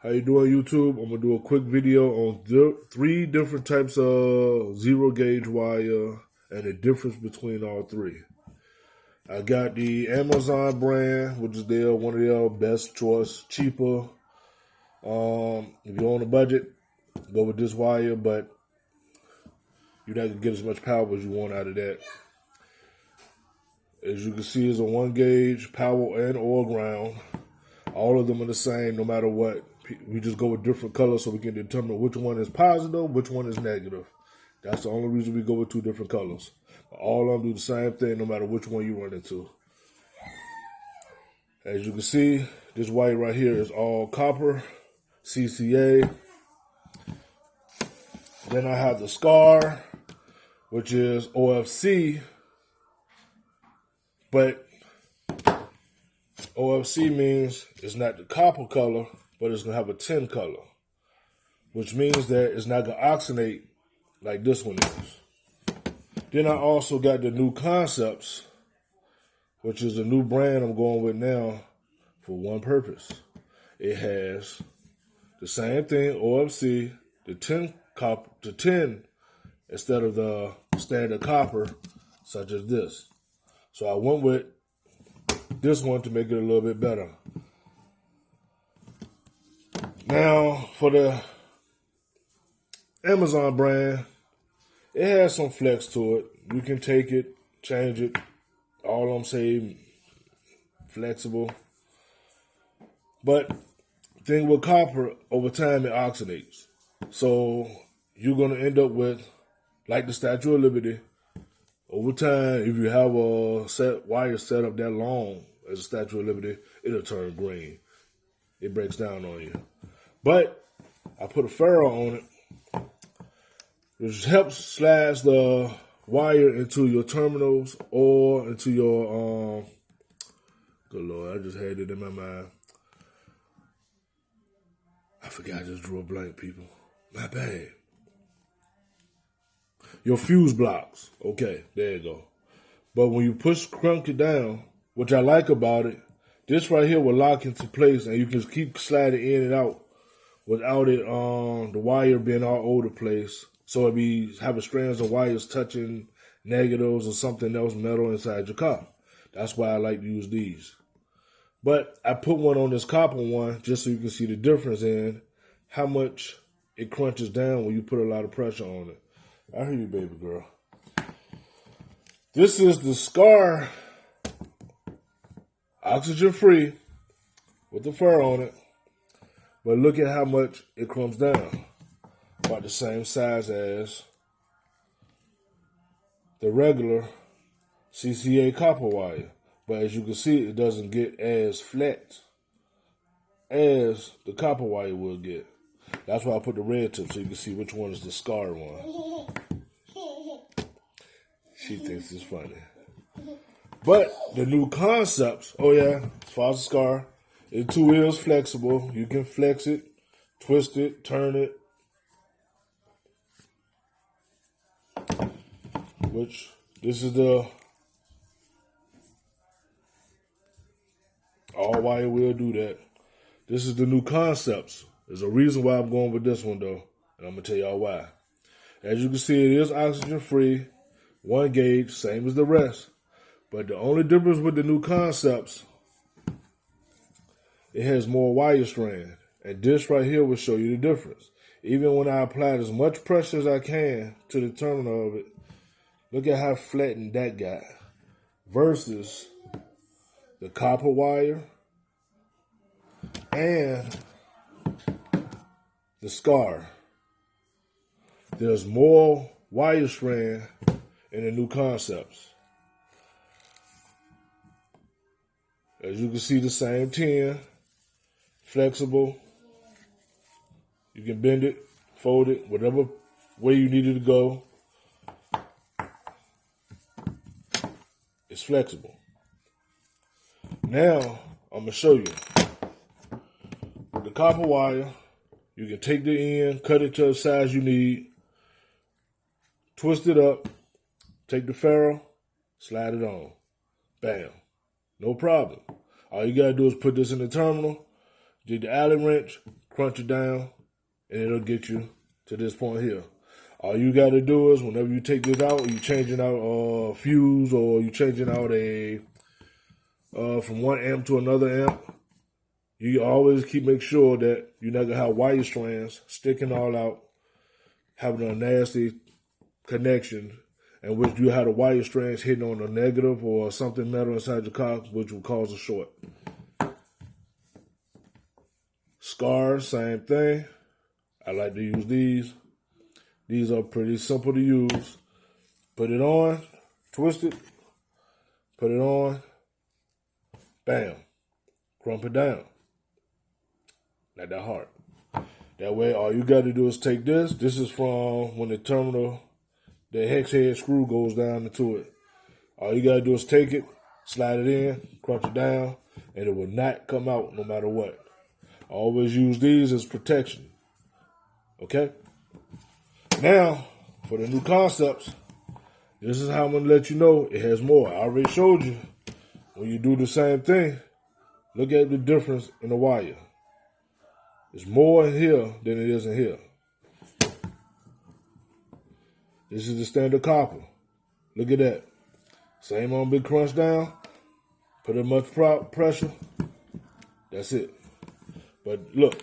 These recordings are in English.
How you doing, YouTube? I'm gonna do a quick video on three different types of zero gauge wire and the difference between all three. I got the Amazon brand, which is one of their best choice, cheaper. If you're on a budget, go with this wire, but you're not gonna get as much power as you want out of that. As you can see, it's a 1 gauge power and or ground. All of them are the same, no matter what. We just go with different colors so we can determine which one is positive, which one is negative. That's the only reason we go with two different colors. But all of them do the same thing, no matter which one you run into. As you can see, this wire right here is all copper, CCA. Then I have the skar, which is OFC, but OFC means it's not the copper color, but it's going to have a tin color, which means that it's not going to oxidate like this one is. Then I also got the new Konceptz, which is the new brand I'm going with now for one purpose. It has the same thing, OFC, the tin instead of the standard copper, such as this. So I went with this one to make it a little bit better. Now, for the Amazon brand, it has some flex to it. You can take it, change it. All I'm saying, flexible. But the thing with copper, over time it oxidates. So you're going to end up with, like the Statue of Liberty, over time, if you have a wire set up that long as a Statue of Liberty, it'll turn green. It breaks down on you. But I put a ferrule on it, which helps slash the wire into your terminals or into your, good Lord, I just had it in my mind. I forgot I just drew a blank, people. My bad. Your fuse blocks. Okay, there you go. But when you crunk it down, which I like about it, this right here will lock into place and you can keep sliding in and out without it the wire being all over the place. So it be having strands of wires touching negatives or something else metal inside your car. That's why I like to use these. But I put one on this copper one just so you can see the difference in how much it crunches down when you put a lot of pressure on it. I hear you, baby girl. This is the skar, oxygen-free, with the fur on it. But look at how much it comes down. About the same size as the regular CCA copper wire. But as you can see, it doesn't get as flat as the copper wire will get. That's why I put the red tip so you can see which one is the skar one. She thinks it's funny. But the new Konceptz, oh yeah, as far as the skar, it too is flexible. You can flex it, twist it, turn it. Which, this is the all wire will do that. This is the new Konceptz. There's a reason why I'm going with this one though, and I'm gonna tell y'all why. As you can see, it is oxygen free, 1 gauge, same as the rest. But the only difference with the new Konceptz, it has more wire strand. And this right here will show you the difference. Even when I applied as much pressure as I can to the terminal of it, look at how flattened that got. Versus the copper wire and the skar. There's more wire strand in the new Konceptz. As you can see, the same tin, flexible. You can bend it, fold it, whatever way you need it to go. It's flexible. Now, I'm going to show you. With the copper wire, you can take the end, cut it to the size you need, twist it up, take the ferrule, slide it on. Bam. No problem. All you got to do is put this in the terminal, Take the Allen wrench, crunch it down, and it'll get you to this point here. All you got to do is whenever you take this out, you changing out a fuse or you changing out a from 1 amp to another amp. You always make sure that you're not gonna have wire strands sticking all out, having a nasty connection, and which you have the wire strands hitting on a negative or something metal inside your car, which will cause a short. Skars, same thing. I like to use these. These are pretty simple to use. Put it on, twist it, put it on, bam, crump it down. Not that hard. That way, all you got to do is take this. This is from when the hex head screw goes down into it. All you got to do is take it, slide it in, crunch it down, and it will not come out no matter what. I always use these as protection. Okay? Now, for the new concepts, this is how I'm going to let you know it has more. I already showed you. When you do the same thing, look at the difference in the wire. It's more in here than it is in here. This is the standard copper. Look at that. Same on big crunch down. Put in much pressure. That's it. But look,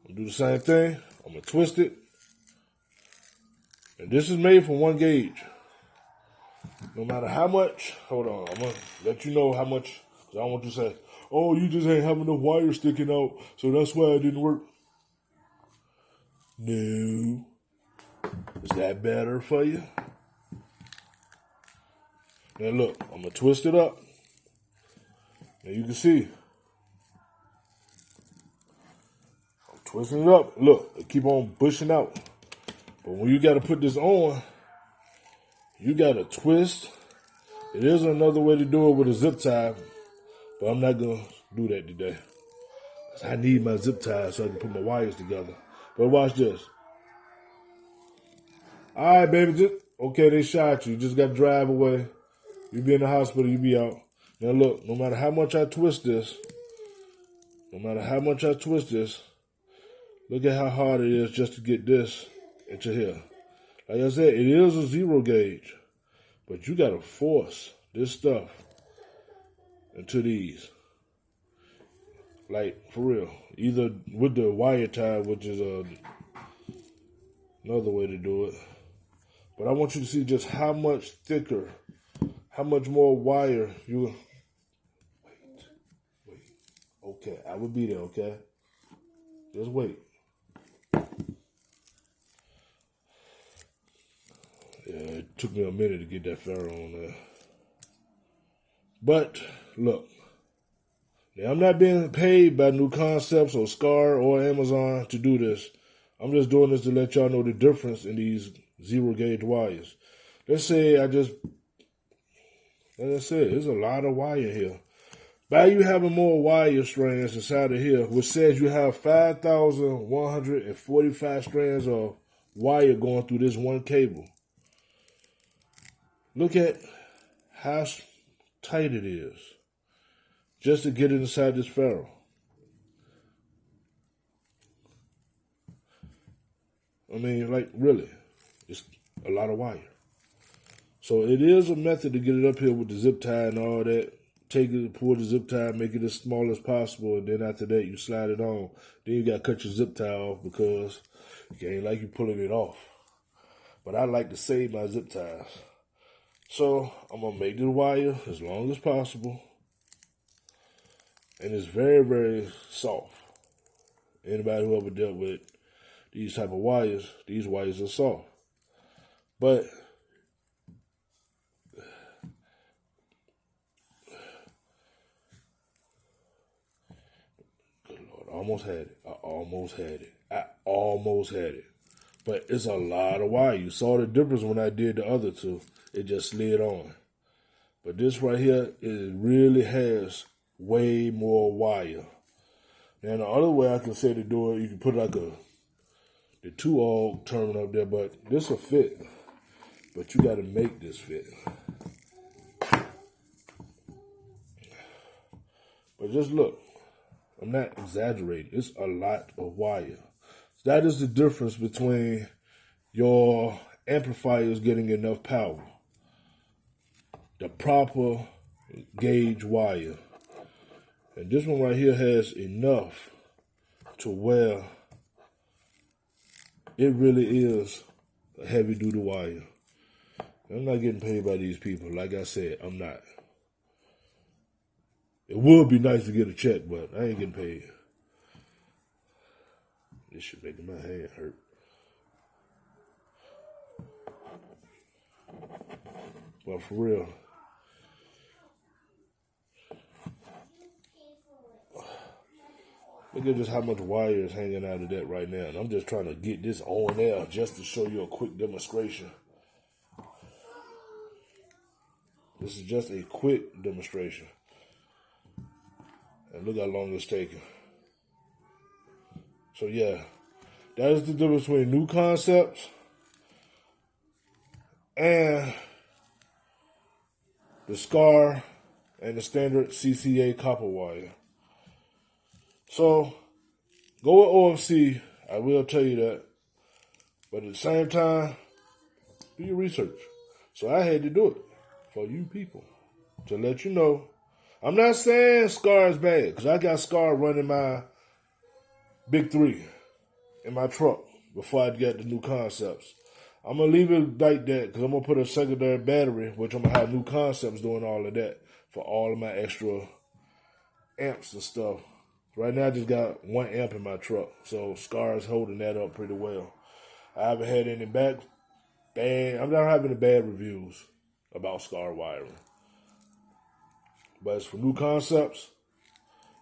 I'm going to do the same thing. I'm going to twist it. And this is made for 1 gauge. No matter how much, hold on, I'm going to let you know how much, because I don't want you to say, oh, you just ain't having enough wire sticking out, so that's why it didn't work. No. Is that better for you? Now look, I'm going to twist it up. Now you can see. I'm twisting it up. Look, it keep on pushing out. But when you got to put this on, you got to twist. It is another way to do it with a zip tie, but I'm not going to do that today. I need my zip tie so I can put my wires together. But watch this. All right, baby. Okay, they shot you. You just got to drive away. You be in the hospital, you be out. Now look, no matter how much I twist this, look at how hard it is just to get this into here. Like I said, it is a 0 gauge, but you got to force this stuff into these. Like, for real. Either with the wire tie, which is another way to do it. But I want you to see just how much thicker, how much more wire you... Wait. Okay, I will be there, okay? Just wait. Yeah, it took me a minute to get that ferro on there. But, look. Now, I'm not being paid by New Concepts or Skar or Amazon to do this. I'm just doing this to let y'all know the difference in these 0 gauge wires. Let's say like I said, there's a lot of wire here. By you having more wire strands inside of here, which says you have 5,145 strands of wire going through this one cable. Look at how tight it is just to get it inside this ferrule. I mean, like, really, it's a lot of wire. So it is a method to get it up here with the zip tie and all that. Take it, pull the zip tie, make it as small as possible, and then after that, you slide it on. Then you got to cut your zip tie off because it ain't like you pulling it off. But I like to save my zip ties. So I'm going to make the wire as long as possible. And it's very, very soft. Anybody who ever dealt with these type of wires, these wires are soft. But good Lord, I almost had it. But it's a lot of wire. You saw the difference when I did the other two. It just slid on. But this right here, it really has way more wire. Now, the other way I can say to do it, you can put like the 2-auger terminal up there, but this will fit. But you got to make this fit. But just look. I'm not exaggerating. It's a lot of wire. That is the difference between your amplifiers getting enough power. The proper gauge wire. And this one right here has enough to where it really is a heavy duty wire. I'm not getting paid by these people. Like I said, I'm not. It would be nice to get a check, but I ain't getting paid. This shit making my hand hurt. But for real, look at just how much wire is hanging out of that right now. And I'm just trying to get this on air just to show you a quick demonstration. This is just a quick demonstration. And look how long it's taking. So yeah, that is the difference between new konceptz and the skar and the standard CCA copper wire. So go with OFC, I will tell you that. But at the same time, do your research. So I had to do it for you people to let you know. I'm not saying skar is bad, because I got skar running my Big 3 in my truck before I get the new konceptz. I'm going to leave it like that because I'm going to put a secondary battery, which I'm going to have new konceptz doing all of that for all of my extra amps and stuff. Right now I just got 1 amp in my truck, so skar is holding that up pretty well. I haven't had any I'm not having any bad reviews about skar wiring. But as for new konceptz,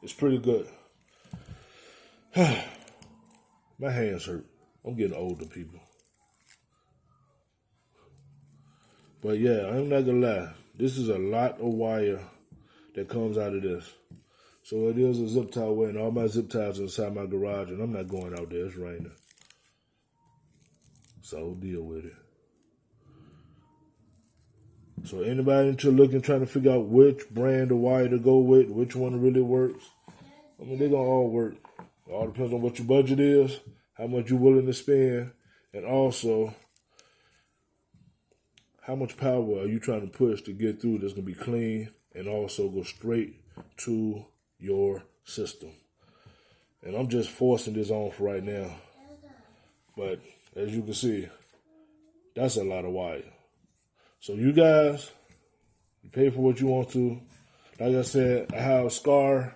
it's pretty good. My hands hurt. I'm getting older, people. But yeah, I'm not gonna lie. This is a lot of wire that comes out of this. So it is a zip tie way, and all my zip ties are inside my garage, and I'm not going out there. It's raining. So deal with it. So anybody into looking, trying to figure out which brand of wire to go with, which one really works, I mean, they're going to all work. It all depends on what your budget is, how much you're willing to spend, and also how much power are you trying to push to get through that's going to be clean and also go straight to your system. And I'm just forcing this on for right now. But as you can see, that's a lot of wire. So you guys, you pay for what you want to. Like I said, I have skar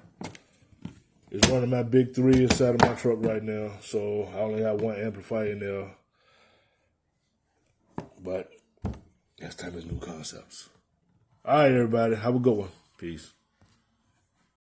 is running my Big 3 inside of my truck right now. So I only have 1 amplifier in there. But next time is new konceptz. All right, everybody. Have a good one. Peace.